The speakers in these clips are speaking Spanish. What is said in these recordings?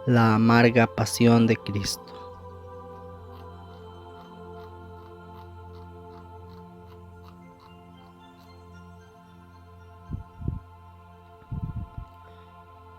la amarga pasión de Cristo.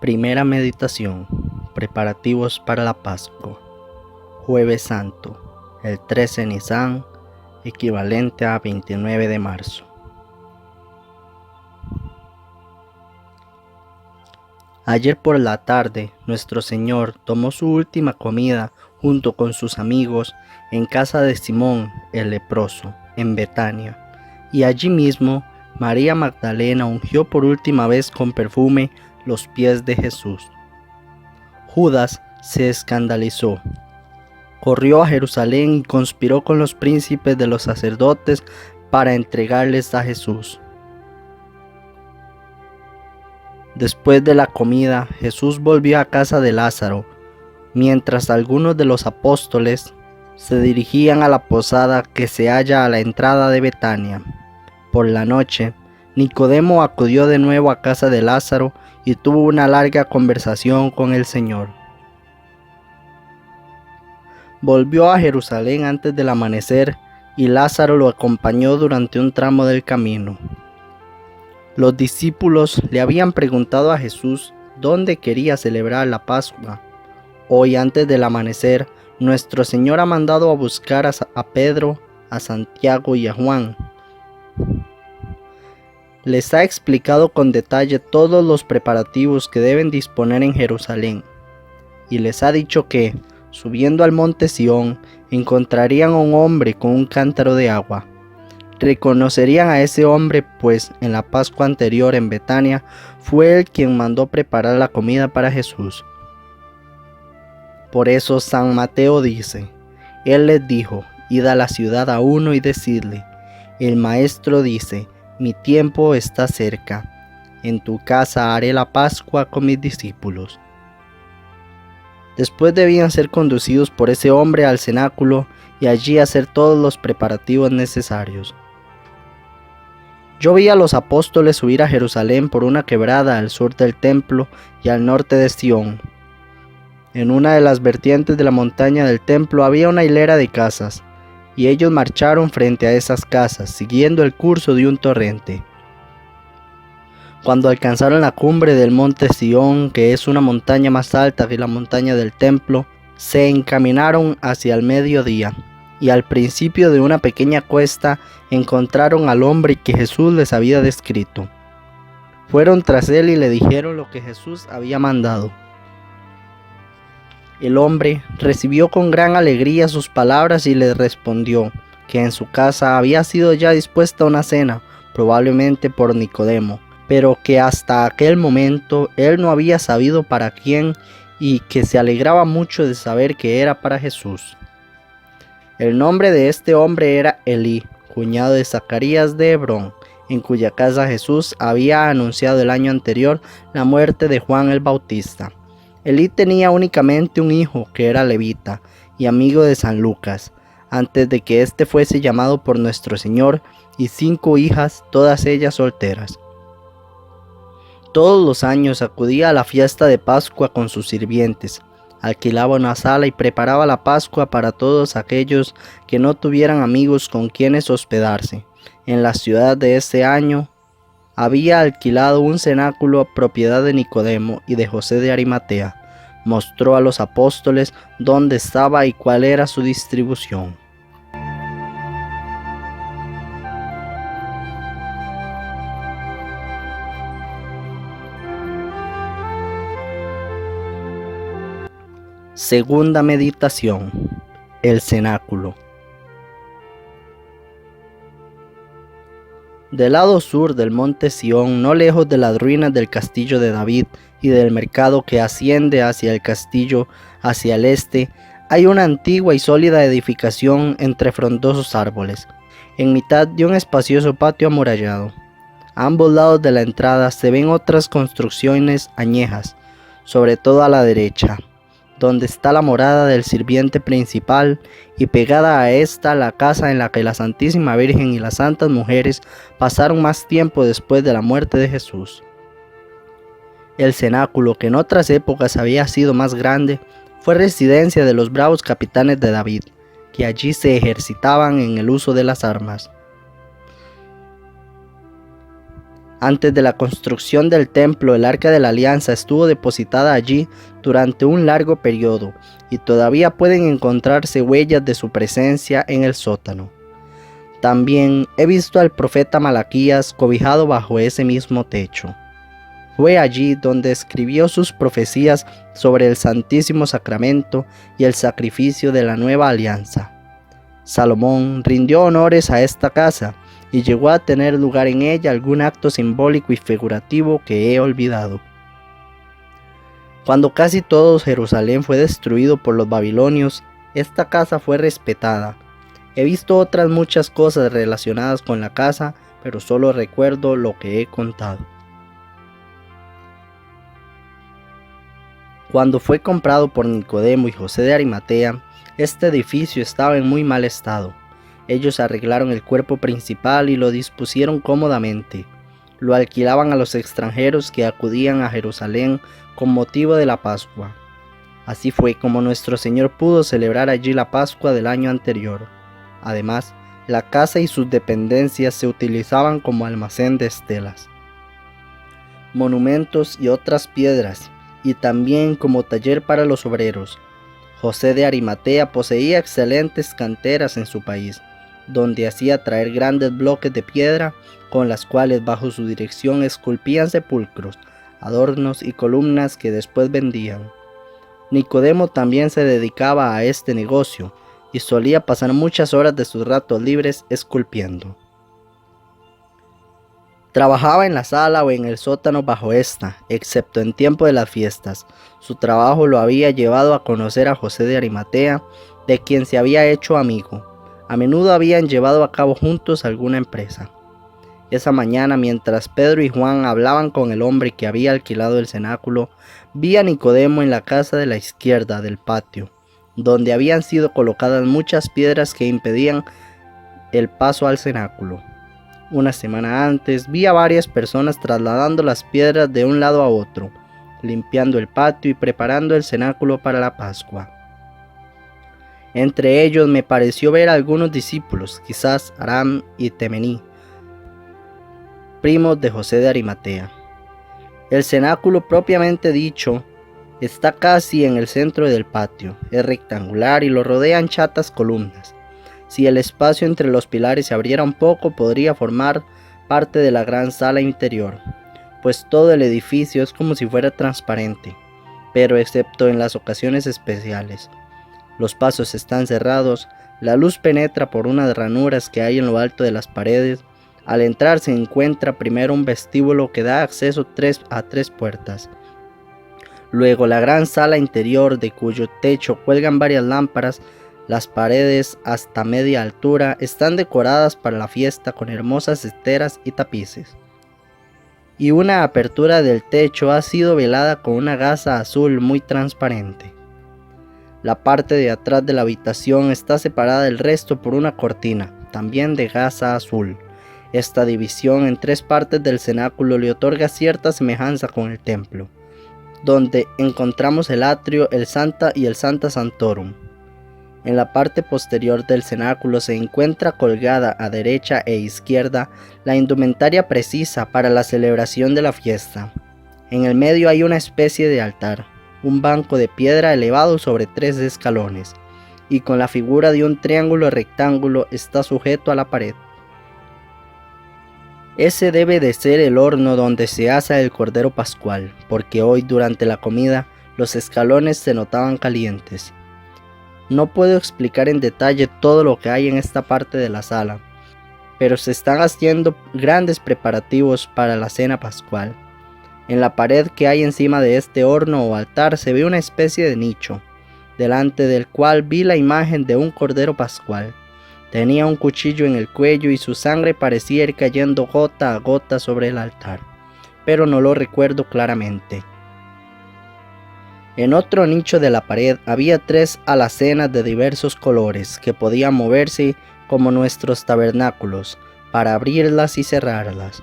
Primera meditación. Preparativos para la Pascua. Jueves Santo, el 13 Nisan, equivalente a 29 de marzo. Ayer por la tarde, nuestro Señor tomó su última comida junto con sus amigos en casa de Simón el leproso, en Betania, y allí mismo María Magdalena ungió por última vez con perfume los pies de Jesús. Judas se escandalizó, corrió a Jerusalén y conspiró con los príncipes de los sacerdotes para entregarles a Jesús. Después de la comida, Jesús volvió a casa de Lázaro, mientras algunos de los apóstoles se dirigían a la posada que se halla a la entrada de Betania. Por la noche, Nicodemo acudió de nuevo a casa de Lázaro y tuvo una larga conversación con el Señor. Volvió a Jerusalén antes del amanecer y Lázaro lo acompañó durante un tramo del camino. Los discípulos le habían preguntado a Jesús dónde quería celebrar la Pascua. Hoy, antes del amanecer, nuestro Señor ha mandado a buscar a Pedro, a Santiago y a Juan. Les ha explicado con detalle todos los preparativos que deben disponer en Jerusalén, y les ha dicho que, subiendo al monte Sión, encontrarían a un hombre con un cántaro de agua. Reconocerían a ese hombre, pues en la Pascua anterior en Betania fue él quien mandó preparar la comida para Jesús. Por eso San Mateo dice: Él les dijo, id a la ciudad a uno y decidle, el Maestro dice, mi tiempo está cerca, en tu casa haré la Pascua con mis discípulos. Después debían ser conducidos por ese hombre al cenáculo y allí hacer todos los preparativos necesarios. Yo vi a los apóstoles subir a Jerusalén por una quebrada al sur del templo y al norte de Sión. En una de las vertientes de la montaña del templo había una hilera de casas, y ellos marcharon frente a esas casas, siguiendo el curso de un torrente. Cuando alcanzaron la cumbre del monte Sión, que es una montaña más alta que la montaña del templo, se encaminaron hacia el mediodía, y al principio de una pequeña cuesta encontraron al hombre que Jesús les había descrito. Fueron tras él y le dijeron lo que Jesús había mandado. El hombre recibió con gran alegría sus palabras y les respondió que en su casa había sido ya dispuesta una cena, probablemente por Nicodemo, pero que hasta aquel momento él no había sabido para quién y que se alegraba mucho de saber que era para Jesús. El nombre de este hombre era Elí, cuñado de Zacarías de Hebrón, en cuya casa Jesús había anunciado el año anterior la muerte de Juan el Bautista. Elí tenía únicamente un hijo que era levita y amigo de San Lucas, antes de que éste fuese llamado por nuestro Señor, y 5 hijas, todas ellas solteras. Todos los años acudía a la fiesta de Pascua con sus sirvientes, alquilaba una sala y preparaba la Pascua para todos aquellos que no tuvieran amigos con quienes hospedarse. En la ciudad de ese año había alquilado un cenáculo propiedad de Nicodemo y de José de Arimatea. Mostró a los apóstoles dónde estaba y cuál era su distribución. Segunda meditación. El cenáculo. Del lado sur del monte Sión, no lejos de las ruinas del castillo de David y del mercado que asciende hacia el castillo hacia el este, hay una antigua y sólida edificación entre frondosos árboles, en mitad de un espacioso patio amurallado. A ambos lados de la entrada se ven otras construcciones añejas, sobre todo a la derecha, donde está la morada del sirviente principal, y pegada a esta la casa en la que la Santísima Virgen y las santas mujeres pasaron más tiempo después de la muerte de Jesús. El cenáculo, que en otras épocas había sido más grande, fue residencia de los bravos capitanes de David, que allí se ejercitaban en el uso de las armas. Antes de la construcción del templo, el Arca de la Alianza estuvo depositada allí durante un largo periodo, y todavía pueden encontrarse huellas de su presencia en el sótano. También he visto al profeta Malaquías cobijado bajo ese mismo techo. Fue allí donde escribió sus profecías sobre el Santísimo Sacramento y el sacrificio de la nueva alianza. Salomón rindió honores a esta casa y llegó a tener lugar en ella algún acto simbólico y figurativo que he olvidado. Cuando casi todo Jerusalén fue destruido por los babilonios, esta casa fue respetada. He visto otras muchas cosas relacionadas con la casa, pero solo recuerdo lo que he contado. Cuando fue comprado por Nicodemo y José de Arimatea, este edificio estaba en muy mal estado. Ellos arreglaron el cuerpo principal y lo dispusieron cómodamente. Lo alquilaban a los extranjeros que acudían a Jerusalén con motivo de la Pascua. Así fue como nuestro Señor pudo celebrar allí la Pascua del año anterior. Además, la casa y sus dependencias se utilizaban como almacén de estelas, monumentos y otras piedras, y también como taller para los obreros. José de Arimatea poseía excelentes canteras en su país, donde hacía traer grandes bloques de piedra, con las cuales bajo su dirección esculpían sepulcros, adornos y columnas que después vendían. Nicodemo también se dedicaba a este negocio, y solía pasar muchas horas de sus ratos libres esculpiendo. Trabajaba en la sala o en el sótano bajo esta, excepto en tiempo de las fiestas. Su trabajo lo había llevado a conocer a José de Arimatea, de quien se había hecho amigo. A menudo habían llevado a cabo juntos alguna empresa. Esa mañana, mientras Pedro y Juan hablaban con el hombre que había alquilado el cenáculo, vi a Nicodemo en la casa de la izquierda del patio, donde habían sido colocadas muchas piedras que impedían el paso al cenáculo. Una semana antes vi a varias personas trasladando las piedras de un lado a otro, limpiando el patio y preparando el cenáculo para la Pascua. Entre ellos me pareció ver a algunos discípulos, quizás Aram y Temení, primos de José de Arimatea. El cenáculo propiamente dicho está casi en el centro del patio, es rectangular y lo rodean chatas columnas. Si el espacio entre los pilares se abriera un poco, podría formar parte de la gran sala interior, pues todo el edificio es como si fuera transparente, pero excepto en las ocasiones especiales. Los pasos están cerrados, la luz penetra por unas ranuras que hay en lo alto de las paredes. Al entrar se encuentra primero un vestíbulo que da acceso a tres puertas. Luego la gran sala interior, de cuyo techo cuelgan varias lámparas. Las paredes, hasta media altura, están decoradas para la fiesta con hermosas esteras y tapices. Y una apertura del techo ha sido velada con una gasa azul muy transparente. La parte de atrás de la habitación está separada del resto por una cortina, también de gasa azul. Esta división en tres partes del cenáculo le otorga cierta semejanza con el templo, donde encontramos el atrio, el Santa y el Santa Sanctorum. En la parte posterior del cenáculo se encuentra colgada a derecha e izquierda la indumentaria precisa para la celebración de la fiesta. En el medio hay una especie de altar, un banco de piedra elevado sobre 3 escalones, y con la figura de un triángulo rectángulo está sujeto a la pared. Ese debe de ser el horno donde se asa el cordero pascual, porque hoy durante la comida los escalones se notaban calientes. No puedo explicar en detalle todo lo que hay en esta parte de la sala, pero se están haciendo grandes preparativos para la cena pascual. En la pared que hay encima de este horno o altar se ve una especie de nicho, delante del cual vi la imagen de un cordero pascual. Tenía un cuchillo en el cuello y su sangre parecía ir cayendo gota a gota sobre el altar, pero no lo recuerdo claramente. En otro nicho de la pared había 3 alacenas de diversos colores que podían moverse como nuestros tabernáculos para abrirlas y cerrarlas.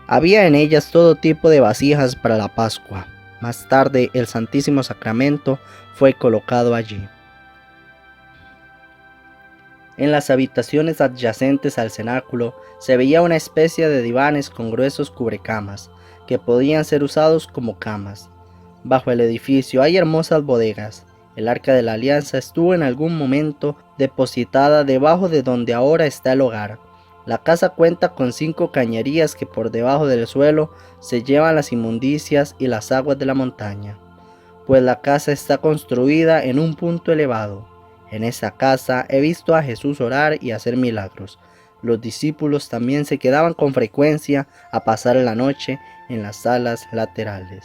Había en ellas todo tipo de vasijas para la Pascua. Más tarde el Santísimo Sacramento fue colocado allí. En las habitaciones adyacentes al cenáculo se veía una especie de divanes con gruesos cubrecamas, que podían ser usados como camas. Bajo el edificio hay hermosas bodegas. El Arca de la Alianza estuvo en algún momento depositada debajo de donde ahora está el hogar. La casa cuenta con 5 cañerías que por debajo del suelo se llevan las inmundicias y las aguas de la montaña, pues la casa está construida en un punto elevado. En esa casa he visto a Jesús orar y hacer milagros. Los discípulos también se quedaban con frecuencia a pasar la noche en las salas laterales.